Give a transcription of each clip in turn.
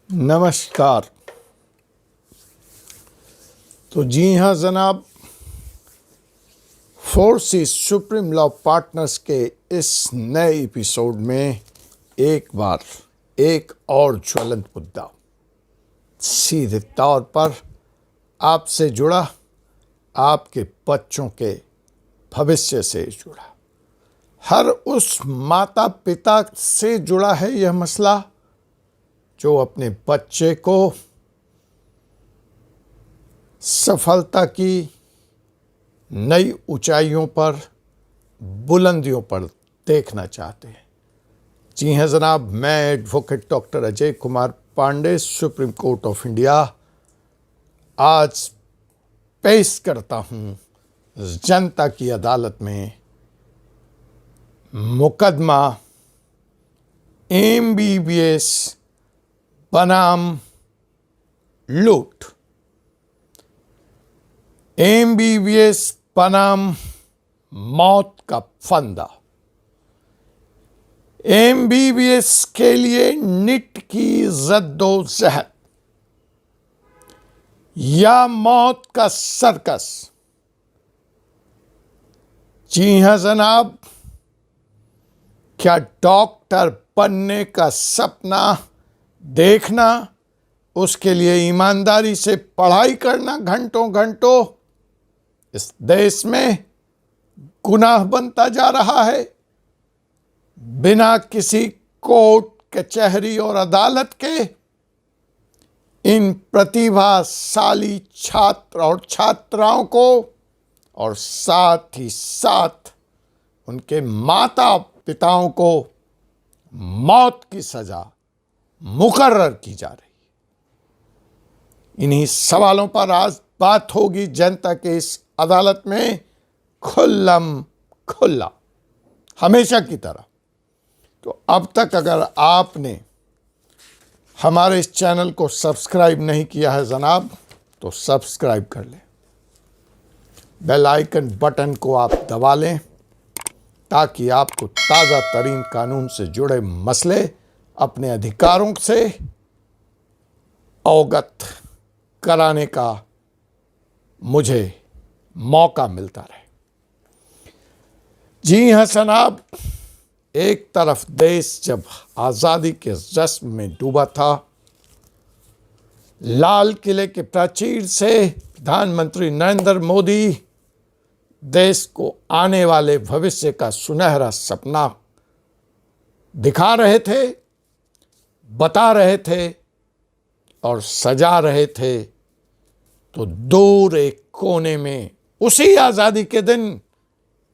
नमस्कार। तो जी हाँ जनाब, फोर्सिस सुप्रीम लॉ पार्टनर्स के इस नए एपिसोड में एक बार एक और ज्वलंत मुद्दा सीधे तौर पर आपसे जुड़ा, आपके बच्चों के भविष्य से जुड़ा, हर उस माता पिता से जुड़ा है यह मसला जो अपने बच्चे को सफलता की नई ऊंचाइयों पर, बुलंदियों पर देखना चाहते हैं। जी हाँ जनाब, मैं advocate doctor Ajay Kumar Pandey, supreme court of India, आज पेश करता हूँ जनता की अदालत में मुकदमा MBBS बनाम लूट, MBBS बनाम मौत का फंदा। MBBS के लिए निट की जद्दोजहद या मौत का सर्कस। जी हां जनाब, क्या डॉक्टर बनने का सपना देखना, उसके लिए ईमानदारी से पढ़ाई करना घंटों घंटों इस देश में गुनाह बनता जा रहा है? बिना किसी कोर्ट कचहरी और अदालत के इन प्रतिभाशाली छात्र और छात्राओं को और साथ ही साथ उनके माता पिताओं को मौत की सजा मुकर्रर की जा रही है। इन्हीं सवालों पर आज बात होगी जनता के इस अदालत में खुल्लम खुल्ला, हमेशा की तरह। तो अब तक अगर आपने हमारे इस चैनल को सब्सक्राइब नहीं किया है जनाब, तो सब्सक्राइब कर लें, बेल आइकन बटन को आप दबा लें ताकि आपको ताज़ा तरीन कानून से जुड़े मसले, अपने अधिकारों से अवगत कराने का मुझे मौका मिलता रहे। जी हाँ जनाब, एक तरफ देश जब आज़ादी के जश्न में डूबा था, लाल किले के प्राचीर से प्रधानमंत्री नरेंद्र मोदी देश को आने वाले भविष्य का सुनहरा सपना दिखा रहे थे, बता रहे थे और सजा रहे थे, तो दूर एक कोने में उसी आज़ादी के दिन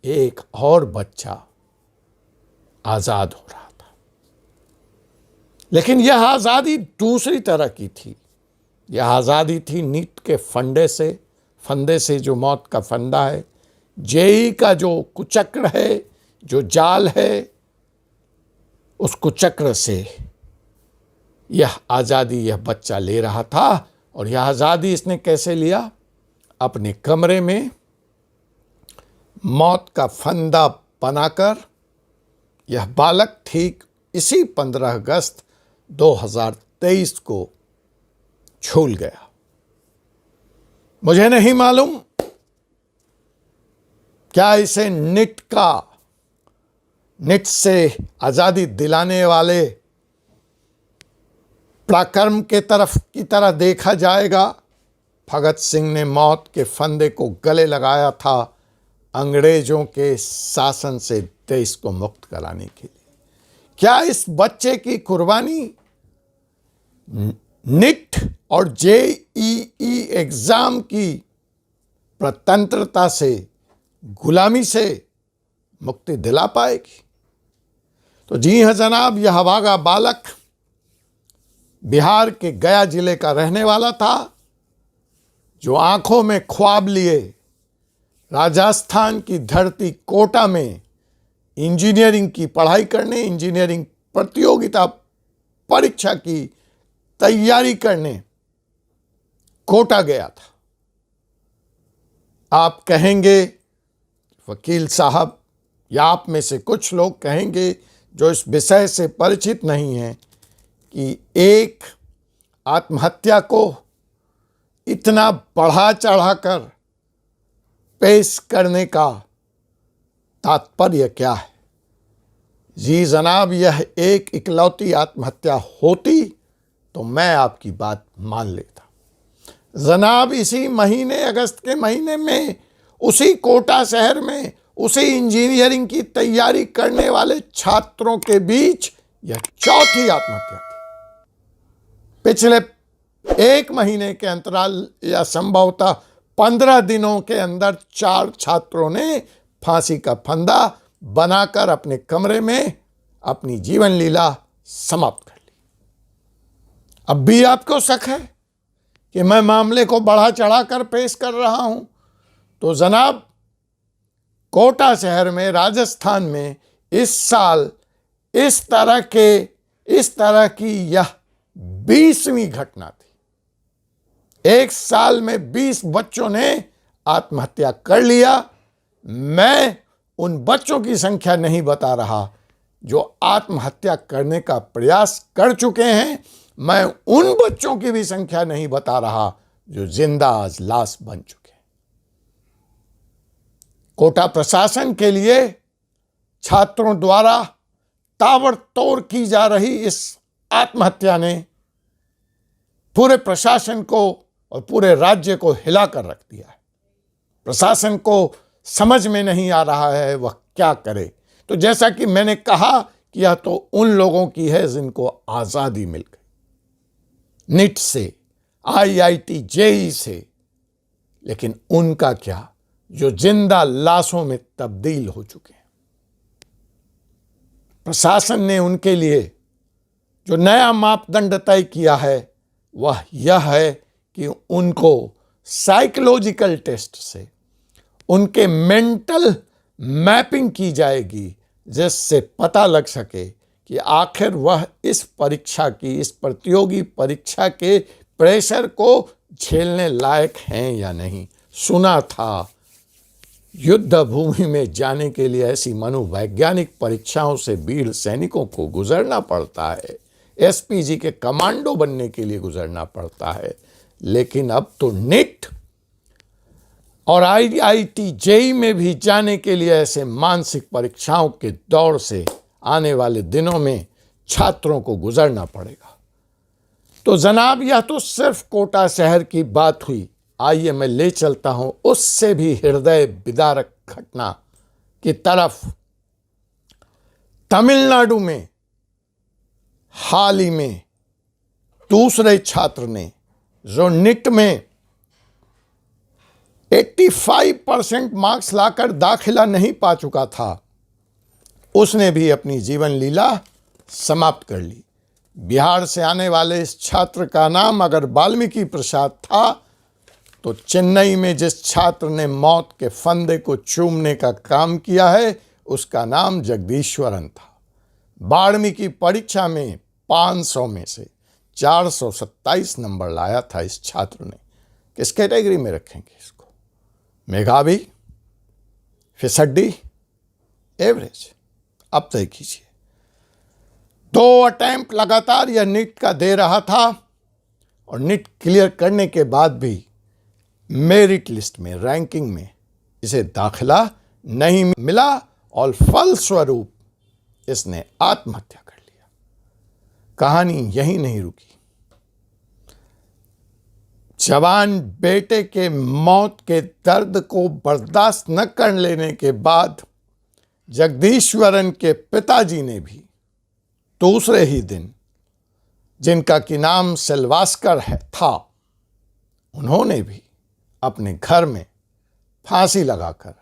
एक और बच्चा आज़ाद हो रहा था। लेकिन यह आज़ादी दूसरी तरह की थी। यह आज़ादी थी नीट के फंदे से जो मौत का फंदा है, जेई का जो कुचक्र है, जो जाल है, उस कुचक्र से यह आज़ादी यह बच्चा ले रहा था। और यह आज़ादी इसने कैसे लिया? अपने कमरे में मौत का फंदा बनाकर यह बालक ठीक इसी 15 अगस्त 2023 को झूल गया। मुझे नहीं मालूम क्या इसे निट से आज़ादी दिलाने वाले पराक्रम की तरह देखा जाएगा। भगत सिंह ने मौत के फंदे को गले लगाया था अंग्रेजों के शासन से देश को मुक्त कराने के लिए। क्या इस बच्चे की कुर्बानी निट और JEE एग्जाम की स्वतंत्रता से, गुलामी से मुक्ति दिला पाएगी? तो जी हाँ जनाब, यह अभागा बालक बिहार के गया जिले का रहने वाला था, जो आंखों में ख्वाब लिए राजस्थान की धरती कोटा में इंजीनियरिंग की पढ़ाई करने, इंजीनियरिंग प्रतियोगिता परीक्षा की तैयारी करने कोटा गया था। आप कहेंगे वकील साहब, या आप में से कुछ लोग कहेंगे जो इस विषय से परिचित नहीं हैं, कि एक आत्महत्या को इतना बढ़ा चढ़ाकर पेश करने का तात्पर्य क्या है? जी जनाब, यह एक इकलौती आत्महत्या होती तो मैं आपकी बात मान लेता। जनाब, इसी महीने, अगस्त के महीने में, उसी कोटा शहर में, उसी इंजीनियरिंग की तैयारी करने वाले छात्रों के बीच यह चौथी आत्महत्या थी। पिछले 1 महीने के अंतराल या संभवतः 15 दिनों के अंदर 4 छात्रों ने फांसी का फंदा बनाकर अपने कमरे में अपनी जीवन लीला समाप्त कर ली। अब भी आपको शक है कि मैं मामले को बढ़ा चढ़ाकर पेश कर रहा हूं? तो जनाब, कोटा शहर में, राजस्थान में इस साल इस तरह की यह 20वीं घटना थी। 1 साल में 20 बच्चों ने आत्महत्या कर लिया। मैं उन बच्चों की संख्या नहीं बता रहा जो आत्महत्या करने का प्रयास कर चुके हैं। मैं उन बच्चों की भी संख्या नहीं बता रहा जो जिंदा आज लाश बन चुके हैं। कोटा प्रशासन के लिए छात्रों द्वारा ताबड़तोड़ की जा रही इस आत्महत्या ने पूरे प्रशासन को और पूरे राज्य को हिलाकर रख दिया है। प्रशासन को समझ में नहीं आ रहा है वह क्या करे। तो जैसा कि मैंने कहा कि यह तो उन लोगों की है जिनको आजादी मिल गई, नीट से, IIT, JEE से, लेकिन उनका क्या जो जिंदा लाशों में तब्दील हो चुके हैं। प्रशासन ने उनके लिए जो नया मापदंड तय किया है वह यह है कि उनको साइकोलॉजिकल टेस्ट से उनके मेंटल मैपिंग की जाएगी, जिससे पता लग सके कि आखिर वह इस प्रतियोगी परीक्षा के प्रेशर को झेलने लायक हैं या नहीं। सुना था युद्ध भूमि में जाने के लिए ऐसी मनोवैज्ञानिक परीक्षाओं से वीर सैनिकों को गुजरना पड़ता है, SPG के कमांडो बनने के लिए गुजरना पड़ता है। लेकिन अब तो नीट और IIT, JEE में भी जाने के लिए ऐसे मानसिक परीक्षाओं के दौर से आने वाले दिनों में छात्रों को गुजरना पड़ेगा। तो जनाब, यह तो सिर्फ कोटा शहर की बात हुई। आइए मैं ले चलता हूं उससे भी हृदय विदारक घटना की तरफ। तमिलनाडु में हाल ही में दूसरे छात्र ने जो नीट में 85% मार्क्स लाकर दाखिला नहीं पा चुका था, उसने भी अपनी जीवन लीला समाप्त कर ली। बिहार से आने वाले इस छात्र का नाम अगर वाल्मीकि प्रसाद था, तो चेन्नई में जिस छात्र ने मौत के फंदे को चूमने का काम किया है उसका नाम जगदीश्वरन था। 12वीं की परीक्षा में 500 में से 427 नंबर लाया था इस छात्र ने। किस कैटेगरी में रखेंगे इसको? मेधावी, फिसड्डी, एवरेज? अब तय कीजिए। 2 अटेम्प्ट लगातार यह नीट का दे रहा था और नीट क्लियर करने के बाद भी मेरिट लिस्ट में, रैंकिंग में इसे दाखिला नहीं मिला और फलस्वरूप इसने आत्महत्या कर लिया। कहानी यही नहीं रुकी। जवान बेटे के मौत के दर्द को बर्दाश्त न कर लेने के बाद जगदीश्वरन के पिताजी ने भी दूसरे ही दिन, जिनका कि नाम सिलवास्कर था, उन्होंने भी अपने घर में फांसी लगाकर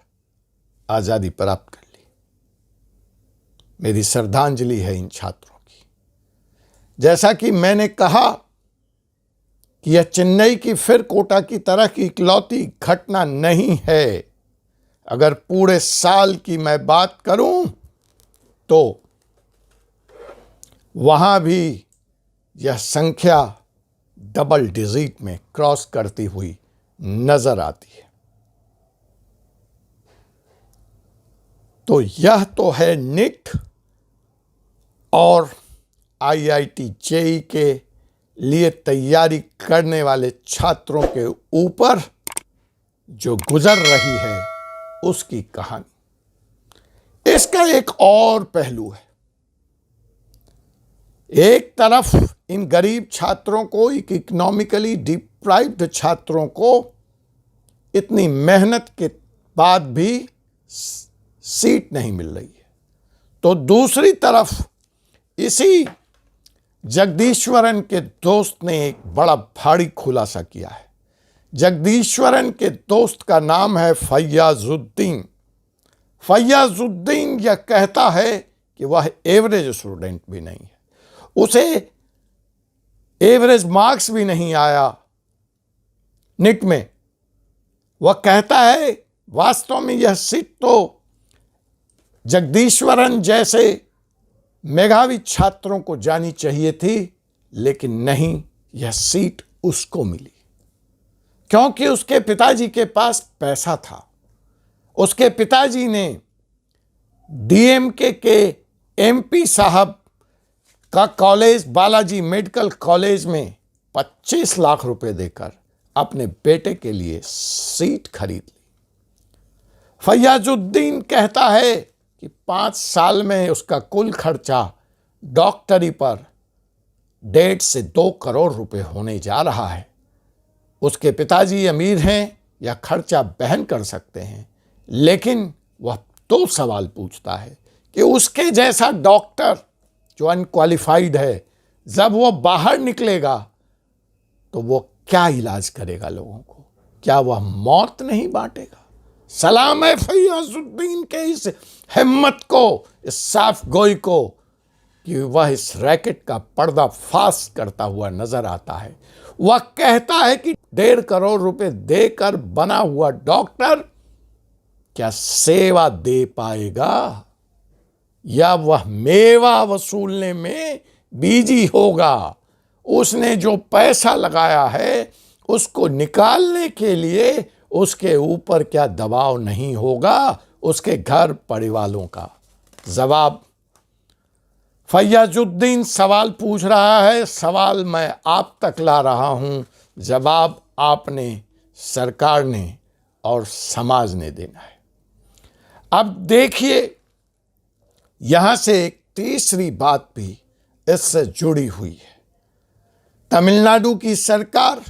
आजादी प्राप्त कर ली। मेरी श्रद्धांजलि है इन छात्रों की। जैसा कि मैंने कहा कि यह चेन्नई की फिर कोटा की तरह की इकलौती घटना नहीं है। अगर पूरे साल की मैं बात करूं तो वहां भी यह संख्या डबल डिजिट में क्रॉस करती हुई नजर आती है। तो यह तो है नीट और IIT, JEE के लिए तैयारी करने वाले छात्रों के ऊपर जो गुजर रही है उसकी कहानी। इसका एक और पहलू है। एक तरफ इन गरीब छात्रों को, इकोनॉमिकली डिप्राइव्ड छात्रों को इतनी मेहनत के बाद भी सीट नहीं मिल रही है, तो दूसरी तरफ इसी जगदीश्वरन के दोस्त ने एक बड़ा भारी खुलासा किया है। जगदीश्वरन के दोस्त का नाम है फैयाजुद्दीन। फैयाजुद्दीन यह कहता है कि वह एवरेज स्टूडेंट भी नहीं है, उसे एवरेज मार्क्स भी नहीं आया निट में। वह कहता है वास्तव में यह सीट तो जगदीश्वरन जैसे मेधावी छात्रों को जानी चाहिए थी, लेकिन नहीं, यह सीट उसको मिली क्योंकि उसके पिताजी के पास पैसा था। उसके पिताजी ने डीएमके के एमपी साहब का कॉलेज, बालाजी मेडिकल कॉलेज में 25 लाख रुपए देकर अपने बेटे के लिए सीट खरीद ली। फैयाजुद्दीन कहता है कि 5 साल में उसका कुल खर्चा डॉक्टरी पर 1.5 से 2 करोड़ रुपए होने जा रहा है। उसके पिताजी अमीर हैं, यह खर्चा वहन कर सकते हैं, लेकिन वह 2 सवाल पूछता है कि उसके जैसा डॉक्टर जो अनक्वालिफाइड है, जब वो बाहर निकलेगा तो वो क्या इलाज करेगा लोगों को? क्या वह मौत नहीं बांटेगा? सलाम है फैयाजुद्दीन के इस हिम्मत को, इस साफ गोई को, कि वह इस रैकेट का पर्दाफाश करता हुआ नजर आता है। वह कहता है कि 1.5 करोड़ रुपए देकर बना हुआ डॉक्टर क्या सेवा दे पाएगा, या वह मेवा वसूलने में बिजी होगा? उसने जो पैसा लगाया है उसको निकालने के लिए उसके ऊपर क्या दबाव नहीं होगा उसके घर परिवारों का? जवाब फैयाजुद्दीन सवाल पूछ रहा है, सवाल मैं आप तक ला रहा हूं, जवाब आपने, सरकार ने और समाज ने देना है। अब देखिए, यहां से एक तीसरी बात भी इससे जुड़ी हुई है। तमिलनाडु की सरकार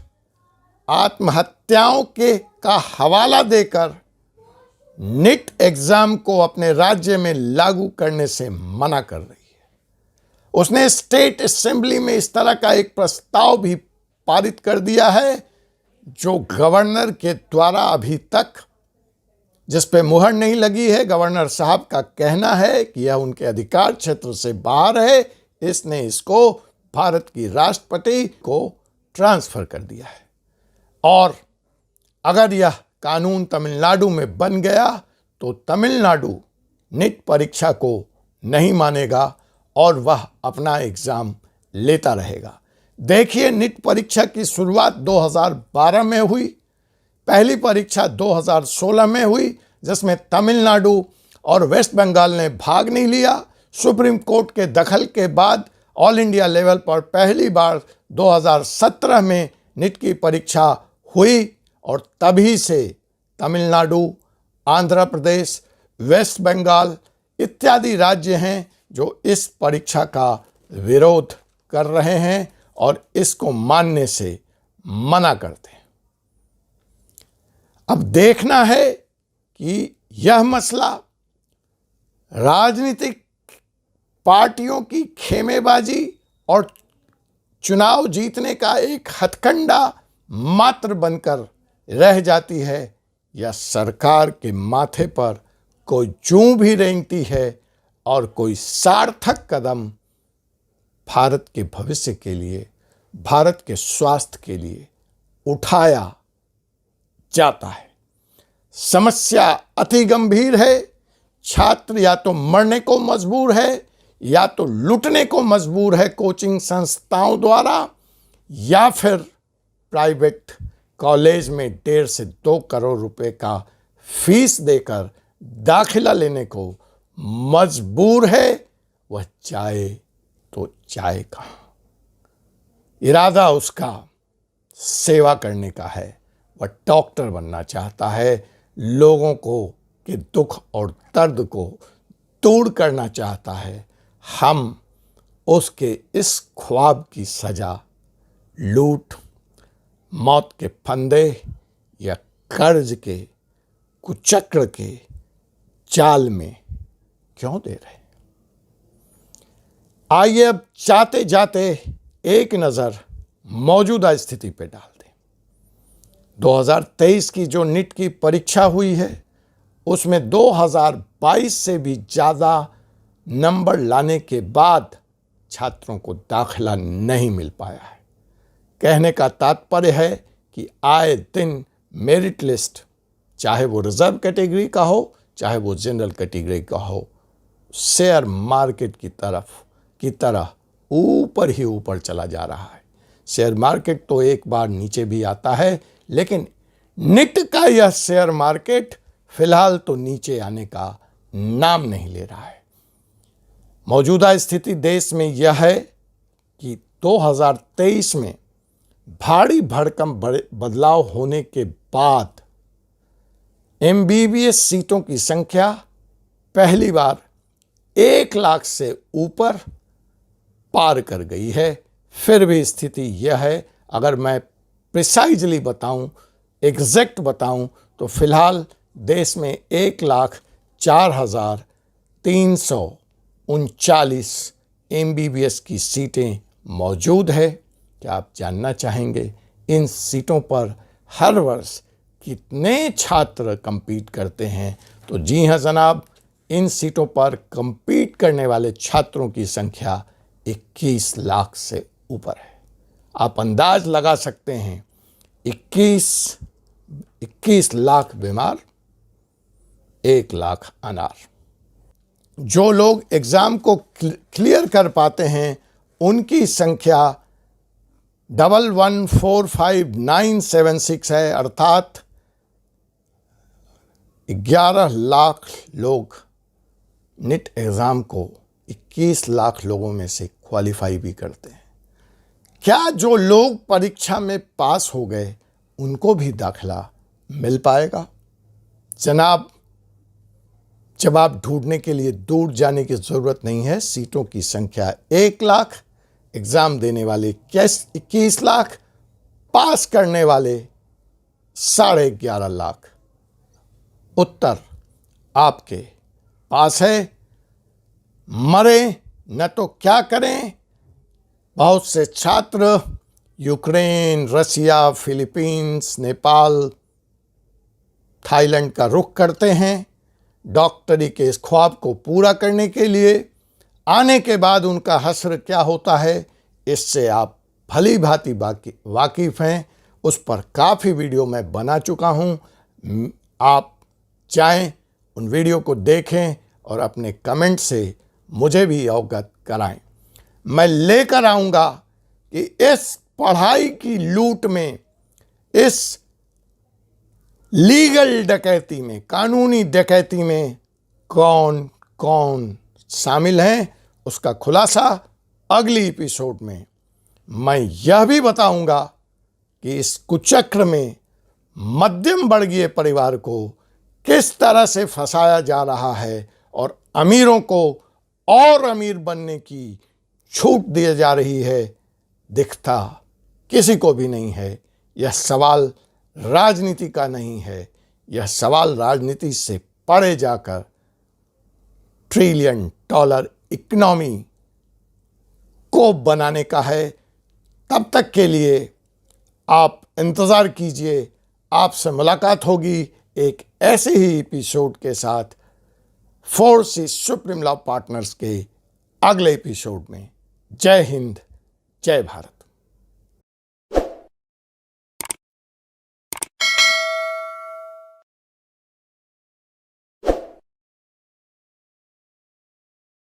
आत्महत्याओं के का हवाला देकर नीट एग्जाम को अपने राज्य में लागू करने से मना कर रही है। उसने स्टेट असेंबली में इस तरह का एक प्रस्ताव भी पारित कर दिया है जो गवर्नर के द्वारा अभी तक जिस पे मुहर नहीं लगी है। गवर्नर साहब का कहना है कि यह उनके अधिकार क्षेत्र से बाहर है, इसने इसको भारत की राष्ट्रपति को ट्रांसफर कर दिया है। और अगर यह कानून तमिलनाडु में बन गया तो तमिलनाडु नीट परीक्षा को नहीं मानेगा और वह अपना एग्जाम लेता रहेगा। देखिए, नीट परीक्षा की शुरुआत 2012 में हुई, पहली परीक्षा 2016 में हुई जिसमें तमिलनाडु और वेस्ट बंगाल ने भाग नहीं लिया। सुप्रीम कोर्ट के दखल के बाद ऑल इंडिया लेवल पर पहली बार 2017 में नीट की परीक्षा हुई और तभी से तमिलनाडु, आंध्र प्रदेश, वेस्ट बंगाल इत्यादि राज्य हैं जो इस परीक्षा का विरोध कर रहे हैं और इसको मानने से मना करते हैं। अब देखना है कि यह मसला राजनीतिक पार्टियों की खेमेबाजी और चुनाव जीतने का एक हथकंडा मात्र बनकर रह जाती है या सरकार के माथे पर कोई जूं भी रेंगती है और कोई सार्थक कदम भारत के भविष्य के लिए, भारत के स्वास्थ्य के लिए उठाया जाता है। समस्या अति गंभीर है। छात्र या तो मरने को मजबूर है या तो लूटने को मजबूर है कोचिंग संस्थाओं द्वारा, या फिर प्राइवेट कॉलेज में 1.5 से 2 करोड़ रुपए का फीस देकर दाखिला लेने को मजबूर है। वह चाहे तो चाहे कहाँ। इरादा उसका सेवा करने का है, वह डॉक्टर बनना चाहता है, लोगों को के दुख और दर्द को दूर करना चाहता है। हम उसके इस ख्वाब की सजा लूट, मौत के फंदे या कर्ज के कुचक्र के जाल में क्यों दे रहे? आइए अब जाते जाते एक नज़र मौजूदा स्थिति पर डाल दें। 2023 की जो नीट की परीक्षा हुई है, उसमें 2022 से भी ज़्यादा नंबर लाने के बाद छात्रों को दाखिला नहीं मिल पाया है। कहने का तात्पर्य है कि आए दिन मेरिट लिस्ट, चाहे वो रिजर्व कैटेगरी का हो, चाहे वो जनरल कैटेगरी का हो, शेयर मार्केट की तरह ऊपर ही ऊपर चला जा रहा है। शेयर मार्केट तो एक बार नीचे भी आता है, लेकिन नीट का यह शेयर मार्केट फिलहाल तो नीचे आने का नाम नहीं ले रहा है। मौजूदा स्थिति देश में यह है कि 2023 में भारी भरकम बदलाव होने के बाद MBBS सीटों की संख्या पहली बार 1 लाख से ऊपर पार कर गई है। फिर भी स्थिति यह है, अगर मैं प्रिसाइजली बताऊं, एग्जैक्ट बताऊं, तो फिलहाल देश में 1,04,339 MBBS की सीटें मौजूद है। क्या आप जानना चाहेंगे इन सीटों पर हर वर्ष कितने छात्र compete करते हैं? तो जी हाँ जनाब, इन सीटों पर compete करने वाले छात्रों की संख्या 21 लाख से ऊपर है। आप अंदाज लगा सकते हैं, 21 लाख बीमार, 1 लाख अनार। जो लोग एग्जाम को क्लियर कर पाते हैं उनकी संख्या 1145,976 है, अर्थात 11 लाख लोग नीट एग्जाम को 21 लाख लोगों में से क्वालिफाई भी करते हैं। क्या जो लोग परीक्षा में पास हो गए उनको भी दाखिला मिल पाएगा? जनाब, जवाब ढूंढने के लिए दूर जाने की ज़रूरत नहीं है। सीटों की संख्या 1 लाख, एग्ज़ाम देने वाले 21 लाख, पास करने वाले 11.5 लाख। उत्तर आपके पास है। मरे न तो क्या करें? बहुत से छात्र यूक्रेन, रसिया, फिलीपींस, नेपाल, थाईलैंड का रुख करते हैं डॉक्टरी के इस ख्वाब को पूरा करने के लिए। आने के बाद उनका हश्र क्या होता है, इससे आप भली भांति वाकिफ़ हैं। उस पर काफ़ी वीडियो मैं बना चुका हूं। आप चाहें उन वीडियो को देखें और अपने कमेंट से मुझे भी अवगत कराएं। मैं लेकर आऊँगा कि इस पढ़ाई की लूट में, इस लीगल डकैती में, कानूनी डकैती में कौन कौन शामिल हैं, उसका खुलासा अगली एपिसोड में। मैं यह भी बताऊंगा कि इस कुचक्र में मध्यम वर्गीय परिवार को किस तरह से फंसाया जा रहा है और अमीरों को और अमीर बनने की छूट दी जा रही है। दिखता किसी को भी नहीं है। यह सवाल राजनीति का नहीं है, यह सवाल राजनीति से परे जाकर $1 ट्रिलियन इकोनॉमी को बनाने का है। तब तक के लिए आप इंतज़ार कीजिए, आपसे मुलाकात होगी एक ऐसे ही एपिसोड के साथ, 4C सुप्रीम लॉ पार्टनर्स के अगले एपिसोड में। जय हिंद, जय भारत।